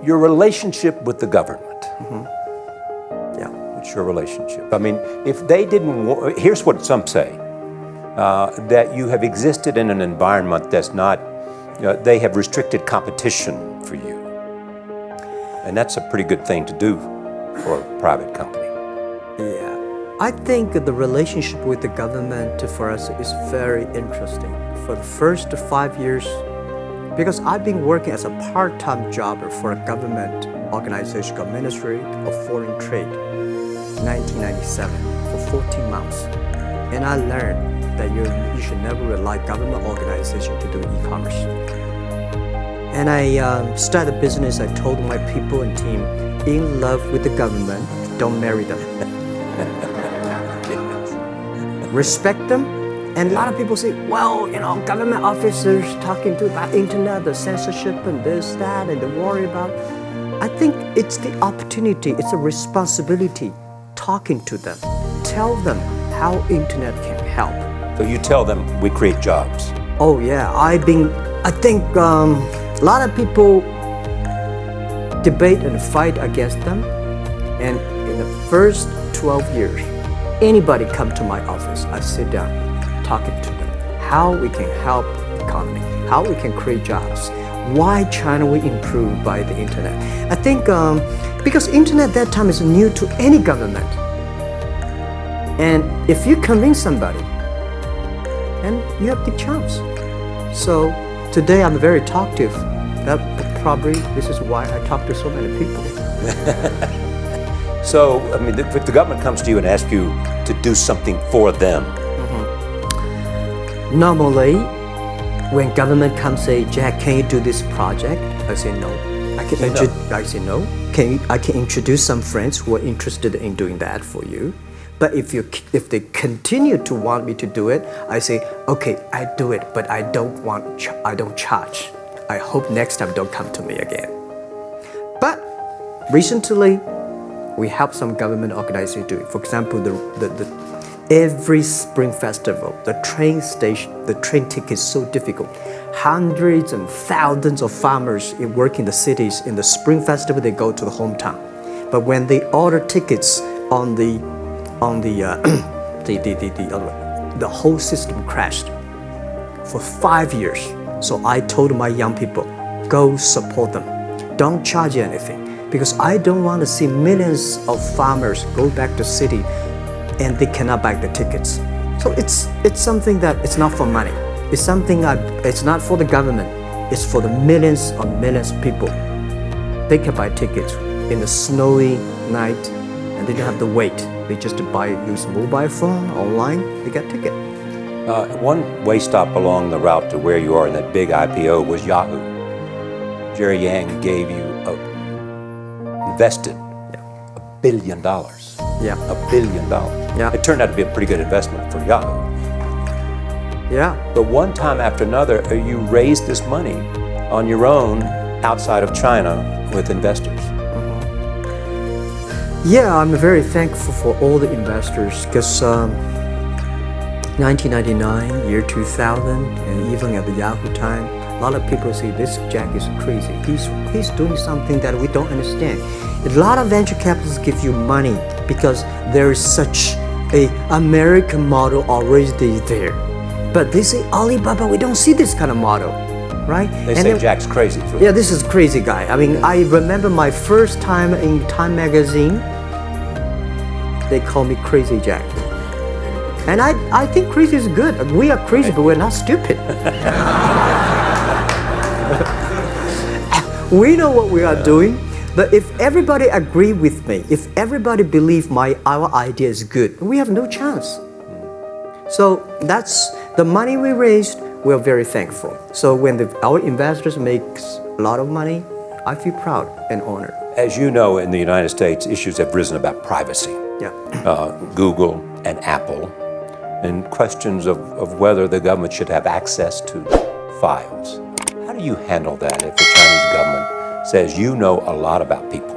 Your relationship with the government. Yeah. What's your relationship? I mean, if they didn't, here's what some say, that you have existed in an environment that's not, they have restricted competition for you. And that's a pretty good thing to do for a private company. Yeah. I think the relationship with the government for us is very interesting. For the first 5 years, because I've been working as a part-time jobber for a government organization called Ministry of Foreign Trade, 1997, for 14 months. And I learned that you should never rely on government organization to do e-commerce. And I started a business. I told my people and team, in love with the government, don't marry them. Respect them. And a lot of people say, well, government officers talking about internet, the censorship and this, that, and they worry about. I think it's the opportunity, it's a responsibility talking to them. Tell them how internet can help. So you tell them we create jobs. Oh yeah, I think a lot of people debate and fight against them. And in the first 12 years, anybody come to my office, I sit down, talking to them, how we can help the economy, how we can create jobs, why China will improve by the internet. I think because internet that time is new to any government. And if you convince somebody, and you have the chance. So today I'm very talkative. That probably this is why I talk to so many people. So, I mean, if the government comes to you and asks you to do something for them, normally, when government comes say, Jack, can you do this project? I say no. I say no. I can introduce some friends who are interested in doing that for you. But if they continue to want me to do it, I say, okay, I do it, but I don't charge. I hope next time don't come to me again. But recently, we help some government organization do it. For example, every spring festival, the train ticket is so difficult. Hundreds and thousands of farmers work in the cities. In the spring festival, they go to the hometown. But when they order tickets on the whole system crashed for 5 years. So I told my young people, go support them. Don't charge anything. Because I don't want to see millions of farmers go back to city and they cannot buy the tickets. So it's something that it's not for money. It's something it's not for the government. It's for the millions of people. They can buy tickets in the snowy night and they don't have to wait. They just use mobile phone, online, they get ticket. One way stop along the route to where you are in that big IPO was Yahoo. Jerry Yang gave you invested $1 billion. Yeah. $1 billion. Yeah. It turned out to be a pretty good investment for Yahoo. Yeah. But one time after another, you raised this money on your own outside of China with investors. Yeah, I'm very thankful for all the investors because 1999, year 2000, and even at the Yahoo time, a lot of people say this Jack is crazy. He's doing something that we don't understand. A lot of venture capitalists give you money because there is such a American model already there. But they say Alibaba, we don't see this kind of model, right? They say Jack's crazy. Yeah, this is crazy guy. I mean, I remember my first time in Time magazine, they call me Crazy Jack. And I think crazy is good. We are crazy, but we're not stupid. We know what we are doing. But if everybody agree with me, if everybody believe our idea is good, we have no chance. So that's the money we raised. We're very thankful. So when our investors make a lot of money, I feel proud and honored. As you know, in the United States, issues have risen about privacy. Yeah. Google and Apple, and questions of whether the government should have access to files. How do you handle that if the Chinese government says you know a lot about people?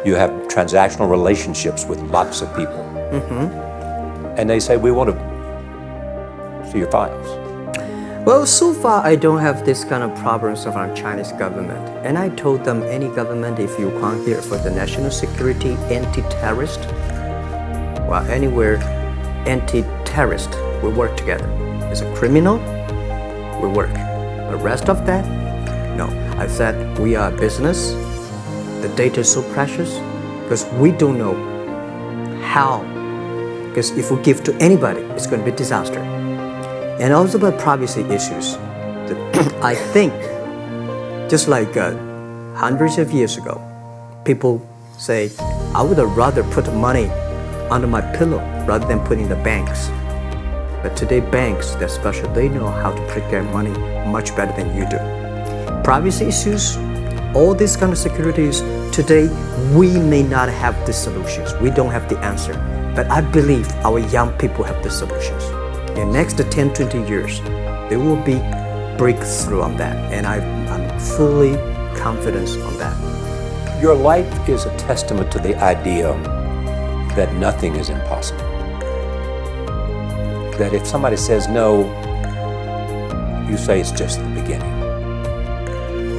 You have transactional relationships with lots of people. And they say, we want to see your files. Well, so far I don't have this kind of problems of our Chinese government. And I told them any government, if you come here for the national security, anti-terrorist, well, anywhere anti-terrorist, we work together. As a criminal, we work. The rest of that, no. I said we are a business. The data is so precious because we don't know how. Because if we give to anybody, it's going to be disaster. And also about privacy issues. I think, just like hundreds of years ago, people say, I would rather put money under my pillow rather than put in the banks. But today banks, they're special. They know how to protect their money much better than you do. Privacy issues, all these kind of securities, today we may not have the solutions. We don't have the answer. But I believe our young people have the solutions. In the next 10, 20 years, there will be breakthrough on that. And I'm fully confident on that. Your life is a testament to the idea that nothing is impossible. That if somebody says no, you say it's just the beginning.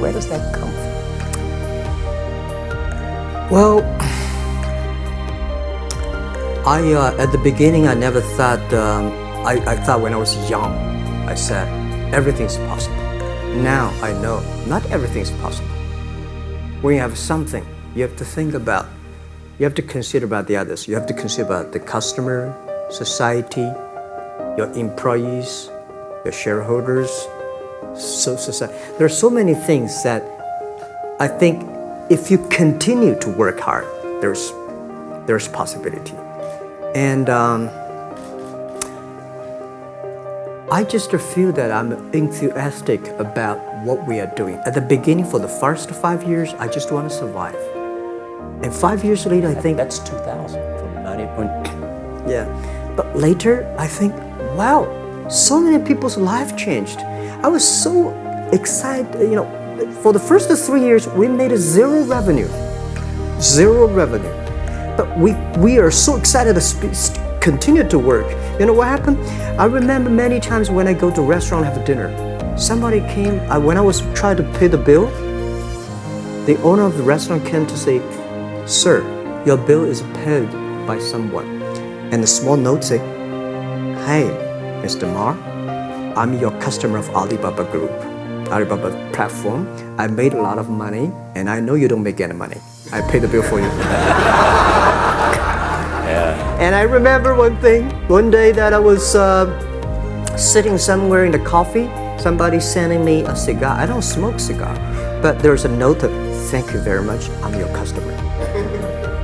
Where does that come from? Well, at the beginning, I never thought, I thought when I was young, I said, everything's possible. Now I know not everything's possible. When you have something, you have to think about, you have to consider about the others. You have to consider about the customer, society, your employees, your shareholders, society. There are so many things that I think if you continue to work hard, there's possibility. And I just feel that I'm enthusiastic about what we are doing. At the beginning, for the first 5 years, I just want to survive. And 5 years later, I think... That's 2000, from 90. Yeah. But later, I think, wow, so many people's life changed. I was so excited, for the first 3 years, we made zero revenue. Zero revenue. But we are so excited to continue to work. You know what happened? I remember many times when I go to a restaurant and have dinner, somebody came, when I was trying to pay the bill, the owner of the restaurant came to say, sir, your bill is paid by someone. And the small note said, hey, Mr. Ma, I'm your customer of Alibaba Group, Alibaba platform. I made a lot of money, and I know you don't make any money. I pay the bill for you. And I remember one day that I was sitting somewhere in the coffee, somebody sending me a cigar. I don't smoke cigar, but there's a note of, thank you very much, I'm your customer.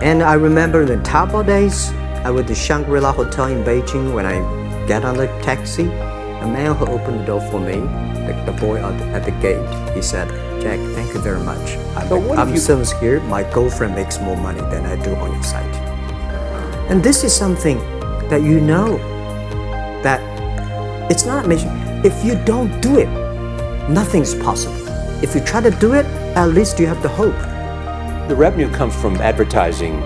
And I remember in the Taobao days, I was at the Shangri-La Hotel in Beijing. When I get on the taxi, a man who opened the door for me, the boy at the gate, he said, Jack, thank you very much. I'm so scared. My girlfriend makes more money than I do on your site. And this is something that you know that it's not amazing. If you don't do it, nothing's possible. If you try to do it, at least you have the hope. The revenue comes from advertising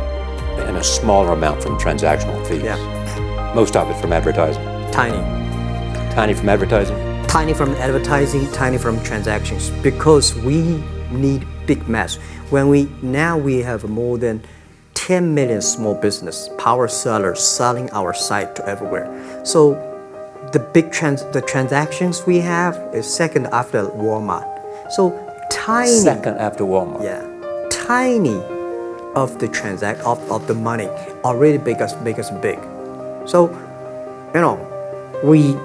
and a smaller amount from transactional fees. Yeah. Most of it from advertising. Tiny. Tiny from advertising? Tiny from advertising, tiny from transactions, because we need big mass. Now we have more than 10 million small business power sellers selling our site to everywhere. So the transactions we have is second after Walmart. So tiny. Second after Walmart. Yeah, tiny of the of the money already make us big. So, we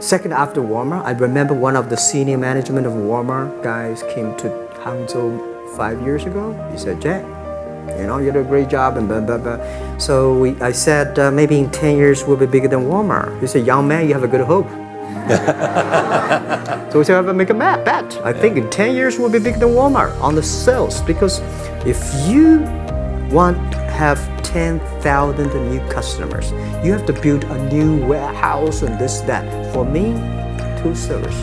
second after Walmart. I remember one of the senior management of Walmart guys came to Hangzhou 5 years ago. He said, Jack, you did a great job and blah, blah, blah. So I said, maybe in 10 years we'll be bigger than Walmart. He said, young man, you have a good hope. So we said, make a bet. I think in 10 years we'll be bigger than Walmart on the sales. Because if you want to have 10,000 new customers, you have to build a new warehouse and this, that. For me, 2 servers.